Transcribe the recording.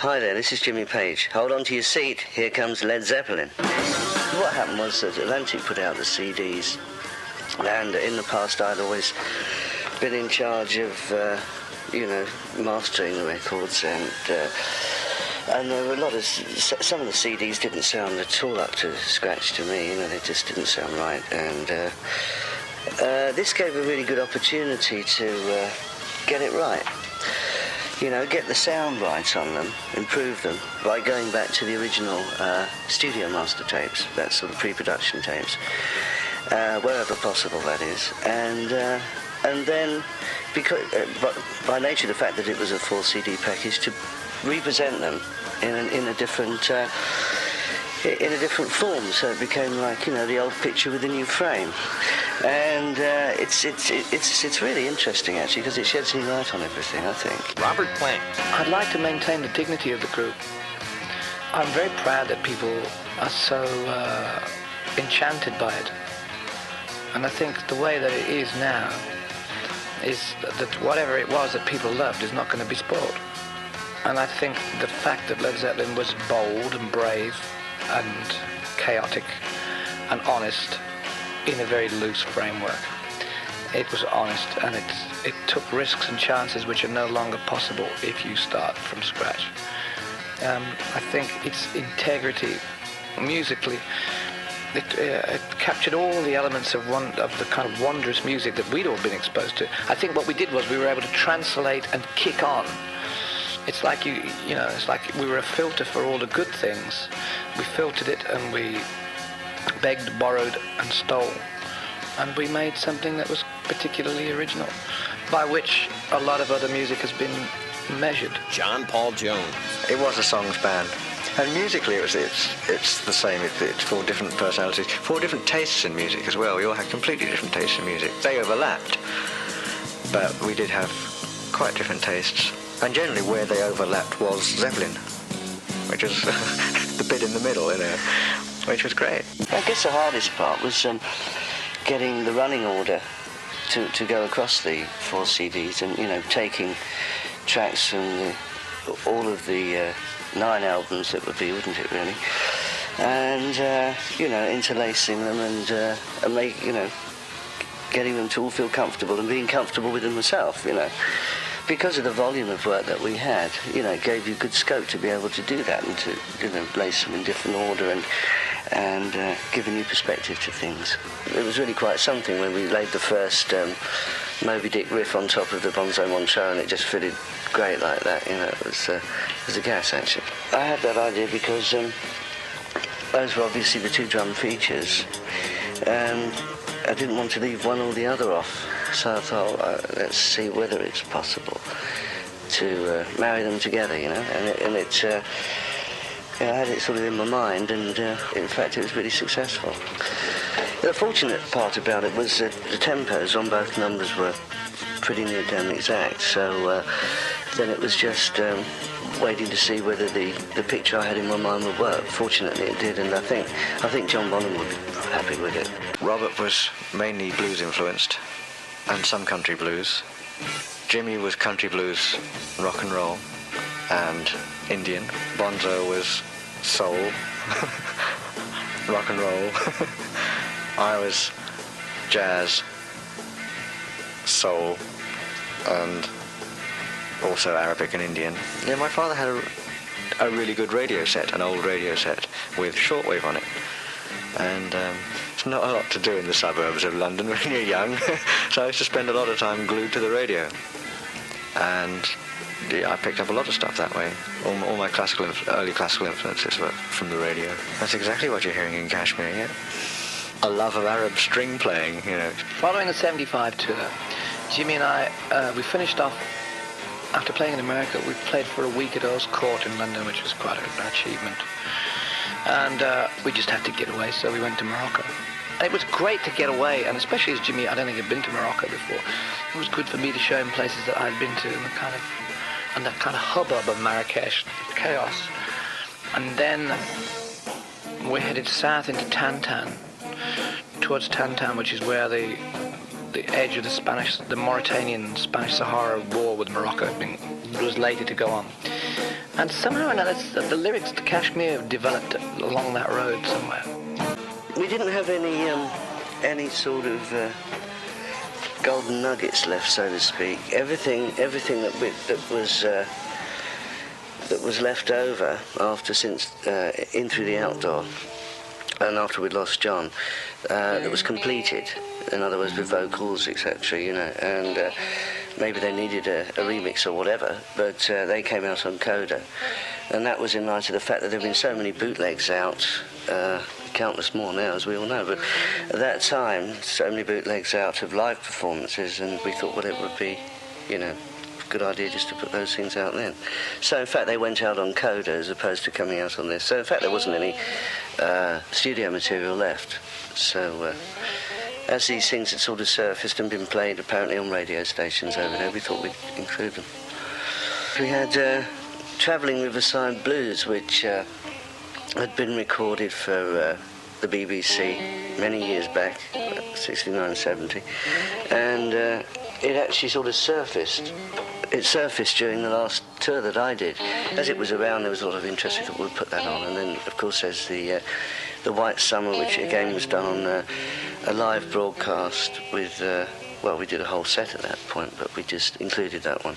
Hi there, this is Jimmy Page. Hold on to your seat, here comes Led Zeppelin. What happened was that Atlantic put out the CDs, and in the past I'd always been in charge of, mastering the records, and there were a lot of, some of the CDs didn't sound at all up to scratch to me, they just didn't sound right, and this gave a really good opportunity to get it right. Get the sound right on them, improve them, by going back to the original studio master tapes, that sort of pre-production tapes, wherever possible, that is. And then, because by nature of the fact that it was a full CD package, to represent them in a different form, so it became like the old picture with a new frame. And it's really interesting, actually, because it sheds new light on everything, I think. Robert Plant. I'd like to maintain the dignity of the group. I'm very proud that people are so enchanted by it. And I think the way that it is now is that whatever it was that people loved is not going to be spoiled. And I think the fact that Led Zeppelin was bold and brave and chaotic and honest in a very loose framework. It was honest, and it took risks and chances which are no longer possible if you start from scratch. I think its integrity musically, it captured all the elements of the kind of wondrous music that we'd all been exposed to. I think what we did was we were able to translate and kick on. It's like it's like we were a filter for all the good things. We filtered it and we begged, borrowed and stole, and we made something that was particularly original, by which a lot of other music has been measured. John Paul Jones. It was a songs band, and musically it's the same. It's 4 different personalities, 4 different tastes in music as well. We all had completely different tastes in music. They overlapped, but we did have quite different tastes, and generally where they overlapped was Zeppelin, which was the bit in the middle, which was great. I guess the hardest part was getting the running order to go across the 4 CDs, and taking tracks from all of the 9 albums that would be, wouldn't it, really? And interlacing them and make getting them to all feel comfortable and being comfortable with them myself, Because of the volume of work that we had, it gave you good scope to be able to do that and to place them in different order and give a new perspective to things. It was really quite something when we laid the first Moby Dick riff on top of the Bonzo Montreux, and it just fitted great like that. It was a gas, actually. I had that idea because those were obviously the 2 drum features, and I didn't want to leave one or the other off. So I thought, let's see whether it's possible to marry them together, and I had it sort of in my mind, and in fact it was really successful. The fortunate part about it was that the tempos on both numbers were pretty near damn exact, so then it was just waiting to see whether the picture I had in my mind would work. Fortunately it did, and I think John Bonham would be happy with it. Robert was mainly blues influenced, and some country blues. Jimmy was country blues, rock and roll, and Indian. Bonzo was soul, rock and roll. I was jazz, soul, and also Arabic and Indian. Yeah, my father had a really good radio set, an old radio set with shortwave on it, and there's not a lot to do in the suburbs of London when you're young, so I used to spend a lot of time glued to the radio, and I picked up a lot of stuff that way. All my early classical influences were from the radio. That's exactly what you're hearing in Kashmir, yeah? A love of Arab string playing, Following the 75 tour, Jimmy and I, we finished off, after playing in America, we played for a week at Earl's Court in London, which was quite an achievement. And we just had to get away, so we went to Morocco. And it was great to get away, and especially as Jimmy, I don't think had been to Morocco before. It was good for me to show him places that I'd been to, and that kind of hubbub of Marrakesh, chaos. And then we headed south into Tantan, towards Tantan, which is where the edge of the Mauritanian Spanish Sahara war with Morocco was later to go on. And somehow or another, the lyrics to Kashmir developed along that road somewhere. We didn't have any sort of golden nuggets left, so to speak. Everything that was left over since In Through the Outdoor, and after we'd lost John, that was completed. In other words, with vocals, etc. And maybe they needed a remix or whatever, but they came out on Coda, and that was in light of the fact that there have been so many bootlegs out. Countless more now, as we all know, but at that time, so many bootlegs out of live performances, and we thought, well, it would be, a good idea just to put those things out then. So, in fact, they went out on Coda as opposed to coming out on this. So, in fact, there wasn't any studio material left. So, as these things had sort of surfaced and been played apparently on radio stations over there, we thought we'd include them. We had Travelling Riverside Blues, which had been recorded for the BBC many years back, 69, 70, and it actually sort of surfaced. It surfaced during the last tour that I did. As it was around, there was a lot of interest. We thought we'd put that on, and then of course there's the White Summer, which again was done on a live broadcast with. Well, we did a whole set at that point, but we just included that one.